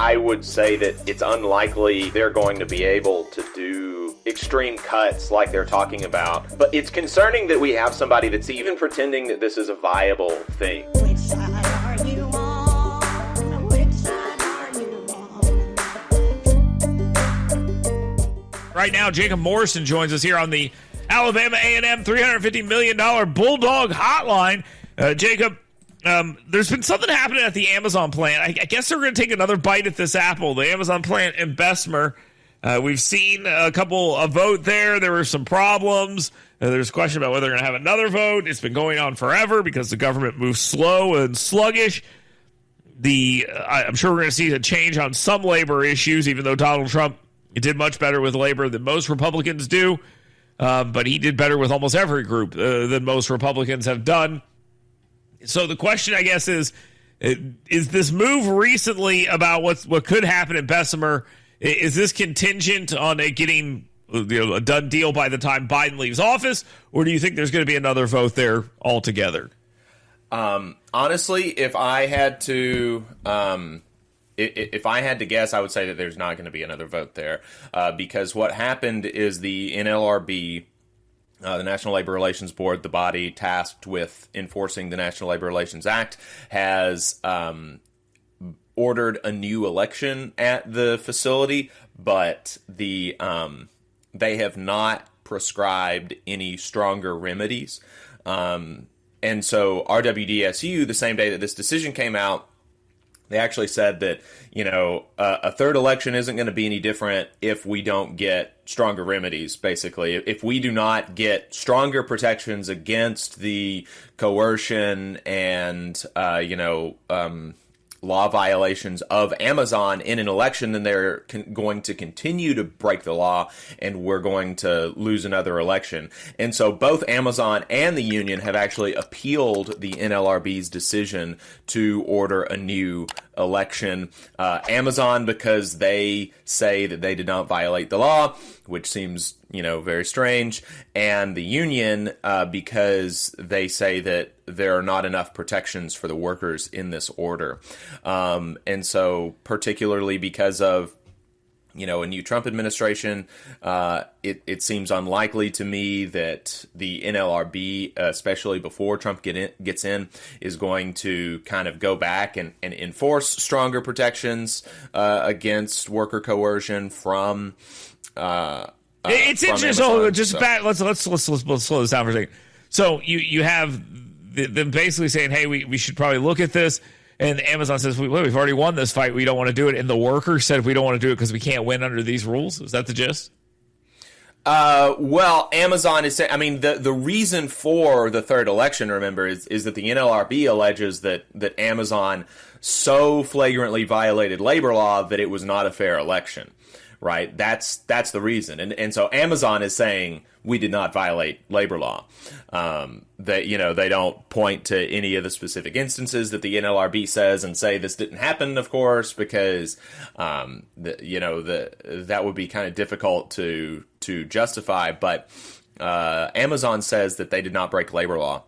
I would say that it's unlikely they're going to be able to do extreme cuts like they're talking about. But it's concerning that we have somebody that's even pretending that this is a viable thing. Which side are you on? Which side are you on? Right now, Jacob Morrison joins us here on the Alabama A&M $350 million Bulldog Hotline. Jacob, there's been something happening at the Amazon plant. I guess they're going to take another bite at this apple. The Amazon plant in Bessemer. We've seen a vote there. There were some problems. There's a question about whether they're going to have another vote. It's been going on forever because the government moves slow and sluggish. I'm sure we're going to see a change on some labor issues, even though Donald Trump did much better with labor than most Republicans do. But he did better with almost every group than most Republicans have done. So the question, I guess, is this move recently about what could happen in Bessemer, is this contingent on it getting a done deal by the time Biden leaves office, or do you think there's going to be another vote there altogether? Honestly, if I had to guess, I would say that there's not going to be another vote there, because what happened is the NLRB, the National Labor Relations Board, the body tasked with enforcing the National Labor Relations Act, has ordered a new election at the facility, but they have not prescribed any stronger remedies. And so RWDSU, the same day that this decision came out, they actually said that, a third election isn't going to be any different if we don't get stronger remedies, basically. If we do not get stronger protections against the coercion and, law violations of Amazon in an election, then they're going to continue to break the law, and we're going to lose another election. And so both Amazon and the union have actually appealed the NLRB's decision to order a new election. Amazon, because they say that they did not violate the law, which seems, very strange, and the union, because they say that there are not enough protections for the workers in this order. And so particularly because of, a new Trump administration, it seems unlikely to me that the NLRB, especially before Trump gets in, is going to kind of go back and enforce stronger protections against worker coercion from it's interesting. Let's slow this down for a second. So you have them basically saying, hey, we should probably look at this. And Amazon says, we've already won this fight. We don't want to do it. And the workers said, we don't want to do it because we can't win under these rules. Is that the gist? Well, Amazon is saying, the reason for the third election, remember, is that the NLRB alleges that Amazon so flagrantly violated labor law that it was not a fair election. Right, that's the reason, and so Amazon is saying we did not violate labor law. They don't point to any of the specific instances that the NLRB says and say this didn't happen, of course, because that would be kind of difficult to justify. But Amazon says that they did not break labor law.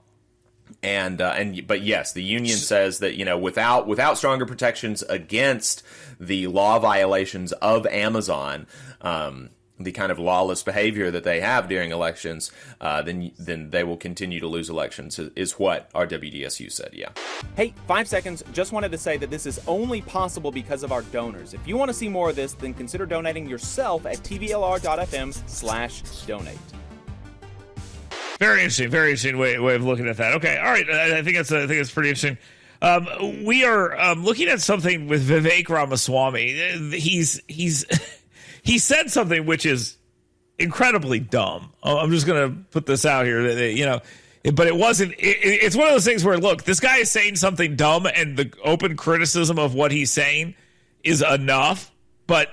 But yes, the union says that, without stronger protections against the law violations of Amazon, the kind of lawless behavior that they have during elections, then they will continue to lose elections, is what our WDSU said. Yeah. Hey, 5 seconds. Just wanted to say that this is only possible because of our donors. If you want to see more of this, then consider donating yourself at tvlr.fm/donate. Very interesting way of looking at that. Okay, all right. I think it's pretty interesting. We are looking at something with Vivek Ramaswamy. He said something which is incredibly dumb. I'm just going to put this out here. But it wasn't. It's one of those things where, look, this guy is saying something dumb, and the open criticism of what he's saying is enough. But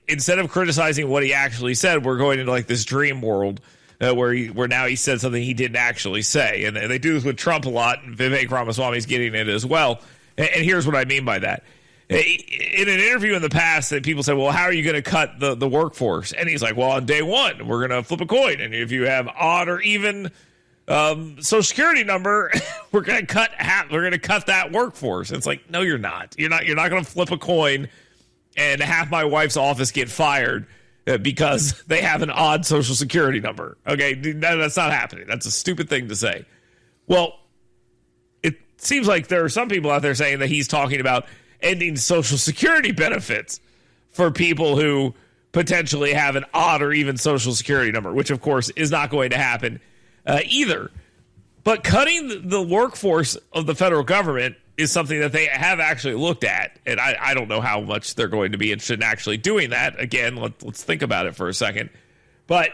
instead of criticizing what he actually said, we're going into this dream world. Where now he said something he didn't actually say. And they do this with Trump a lot, and Vivek Ramaswamy's getting it as well. And here's what I mean by that. In an interview in the past, that people said, well, how are you going to cut the workforce? And he's like, well, on day one, we're going to flip a coin. And if you have odd or even Social Security number, we're going to cut that workforce. It's like, no, you're not. You're not going to flip a coin and half my wife's office get fired because they have an odd social security number. Okay, that's not happening. That's a stupid thing to say. Well, it seems like there are some people out there saying that he's talking about ending social security benefits for people who potentially have an odd or even social security number, which of course is not going to happen either. But cutting the workforce of the federal government is something that they have actually looked at. And I don't know how much they're going to be interested in actually doing that. Again, let's think about it for a second. But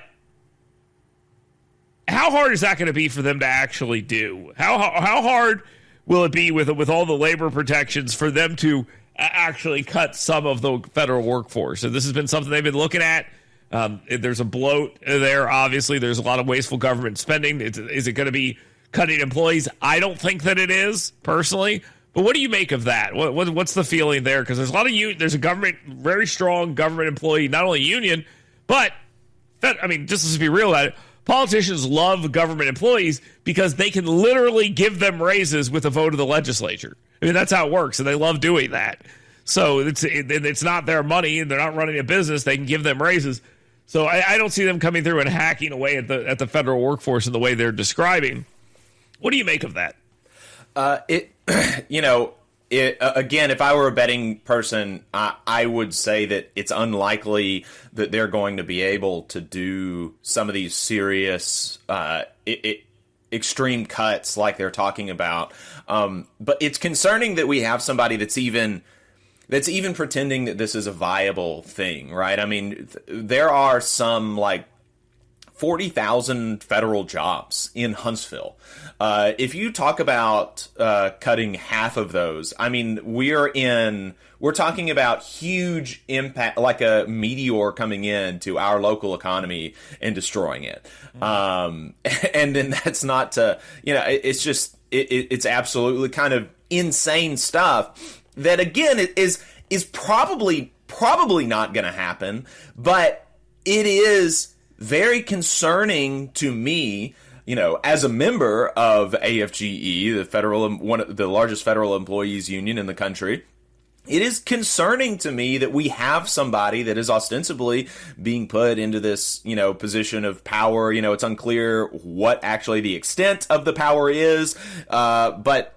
how hard is that going to be for them to actually do? How hard will it be with all the labor protections for them to actually cut some of the federal workforce? And this has been something they've been looking at. There's a bloat there. Obviously, there's a lot of wasteful government spending. Is it going to be cutting employees? I don't think that it is, personally. But what do you make of that? What's the feeling there? Because there's a lot of there's a government, very strong government employee, not only union, but just to be real about it, politicians love government employees because they can literally give them raises with a vote of the legislature. I mean, that's how it works, and they love doing that. So it's not their money, and they're not running a business. They can give them raises. So I don't see them coming through and hacking away at the federal workforce in the way they're describing. What do you make of that? Again, if I were a betting person, I would say that it's unlikely that they're going to be able to do some of these serious, extreme cuts like they're talking about. But it's concerning that we have somebody that's even pretending that this is a viable thing, right? I mean, there are some like 40,000 federal jobs in Huntsville. If you talk about cutting half of those, I mean, we're talking about huge impact, like a meteor coming in to our local economy and destroying it. And then that's not to, it's just, it's absolutely kind of insane stuff that, again, is probably not going to happen, but it is very concerning to me, as a member of AFGE, the largest federal employees union in the country. It is concerning to me that we have somebody that is ostensibly being put into this, position of power. It's unclear what actually the extent of the power is, but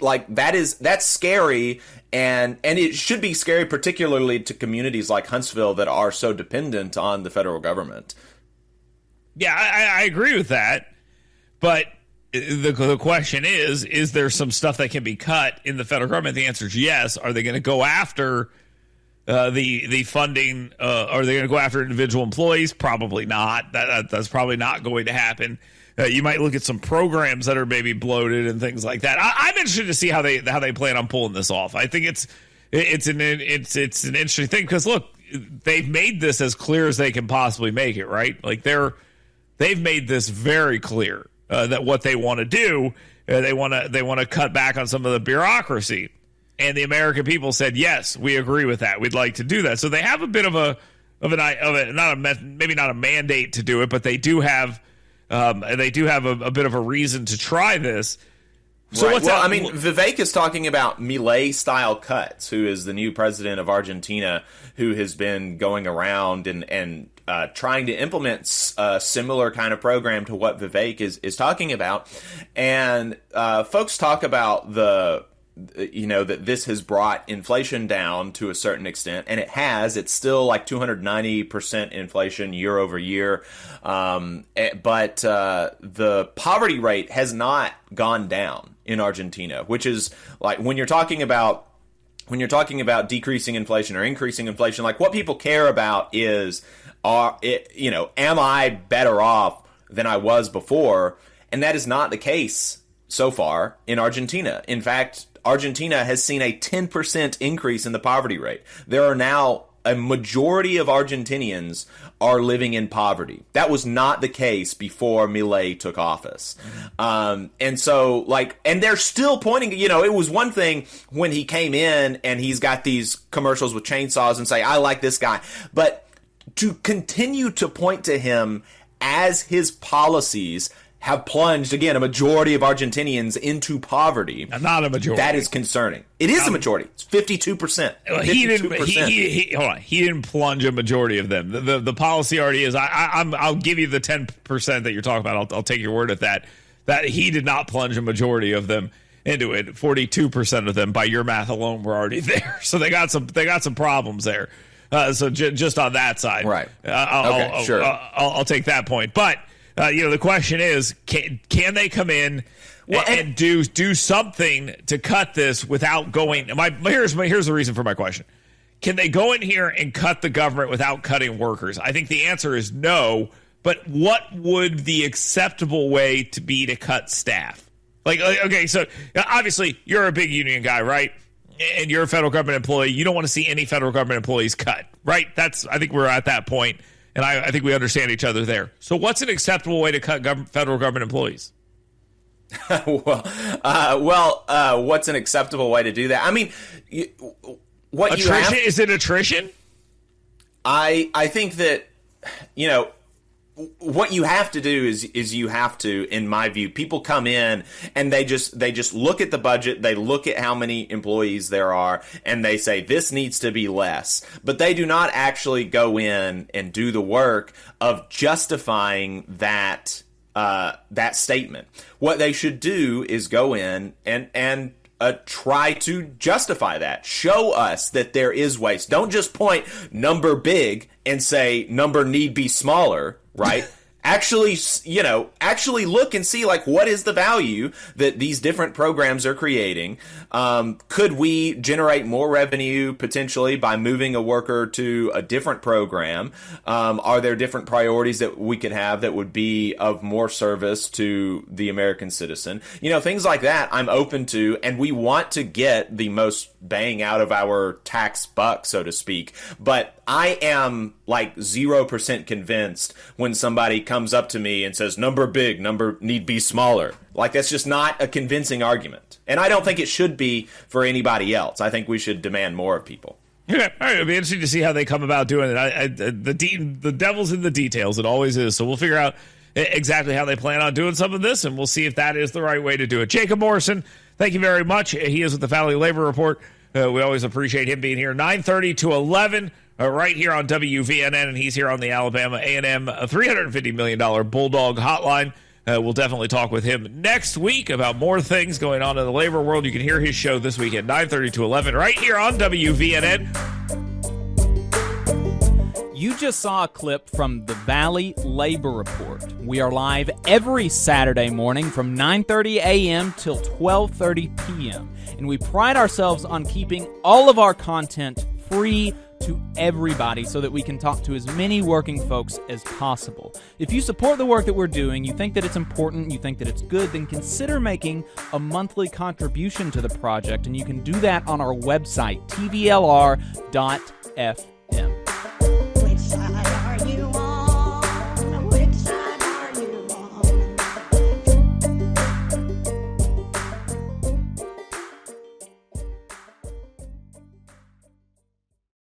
like that's scary, and it should be scary, particularly to communities like Huntsville that are so dependent on the federal government. Yeah, I agree with that, but the question is there some stuff that can be cut in the federal government? The answer is yes. Are they going to go after the funding? Are they going to go after individual employees? Probably not. That's probably not going to happen. You might look at some programs that are maybe bloated and things like that. I'm interested to see how they plan on pulling this off. I think it's an interesting thing because look, they've made this as clear as they can possibly make it, right? Like they've made this very clear that what they want to do, they want to cut back on some of the bureaucracy, and the American people said yes, we agree with that. We'd like to do that. So they have a bit maybe not a mandate to do it, but they do have a bit of a reason to try this. So right. Vivek is talking about Milei-style cuts, who is the new president of Argentina, who has been going around and trying to implement a similar kind of program to what Vivek is talking about. And folks talk about that this has brought inflation down to a certain extent, and it has. It's still like 290% inflation year over year. But the poverty rate has not gone down in Argentina, which is like when you're talking about decreasing inflation or increasing inflation, like what people care about is, am I better off than I was before? And that is not the case so far in Argentina. In fact, Argentina has seen a 10% increase in the poverty rate. There are now a majority of Argentinians are living in poverty. That was not the case before Milei took office. And so, and they're still pointing, it was one thing when he came in and he's got these commercials with chainsaws and say, I like this guy. But to continue to point to him as his policies have plunged, again, a majority of Argentinians into poverty. Not a majority. That is concerning. It is a majority. It's 52%. 52%. Hold on. He didn't plunge a majority of them. The policy already is. I'll give you the 10% that you're talking about. I'll take your word at that. That he did not plunge a majority of them into it. 42% of them, by your math alone, were already there. So they got some problems there. So just on that side, right? Sure. I'll take that point. But the question is, can they come in and do something to cut this without going? Here's the reason for my question. Can they go in here and cut the government without cutting workers? I think the answer is no. But what would the acceptable way to be to cut staff? Okay, so obviously you're a big union guy, right? And you're a federal government employee. You don't want to see any federal government employees cut, right? I think we're at that point, and I think we understand each other there. So what's an acceptable way to cut federal government employees? What's an acceptable way to do that? I mean, attrition? Is it attrition? I think that, what you have to do is you have to, in my view, people come in and they just look at the budget, they look at how many employees there are, and they say this needs to be less. But they do not actually go in and do the work of justifying that statement. What they should do is go in and try to justify that. Show us that there is waste. Don't just point number big and say number need be smaller, right? Actually look and see, what is the value that these different programs are creating? Could we generate more revenue potentially by moving a worker to a different program? Are there different priorities that we could have that would be of more service to the American citizen? Things like that I'm open to, and we want to get the most bang out of our tax buck, so to speak. But I am 0% convinced when somebody comes up to me and says number big, number need be smaller. That's just not a convincing argument. And I don't think it should be for anybody else. I think we should demand more of people. Okay. All right. It'll be interesting to see how they come about doing it. The devil's in the details. It always is. So we'll figure out exactly how they plan on doing some of this, and we'll see if that is the right way to do it. Jacob Morrison, thank you very much. He is with the Valley Labor Report. We always appreciate him being here. 9:30 to 11. Right here on WVNN, and he's here on the Alabama A&M $350 million Bulldog Hotline. We'll definitely talk with him next week about more things going on in the labor world. You can hear his show this week at 9:30 to 11 right here on WVNN. You just saw a clip from the Valley Labor Report. We are live every Saturday morning from 9:30 a.m. till 12:30 p.m. And we pride ourselves on keeping all of our content free to everybody so that we can talk to as many working folks as possible. If you support the work that we're doing, you think that it's important, you think that it's good, then consider making a monthly contribution to the project, and you can do that on our website, tvlr.fm.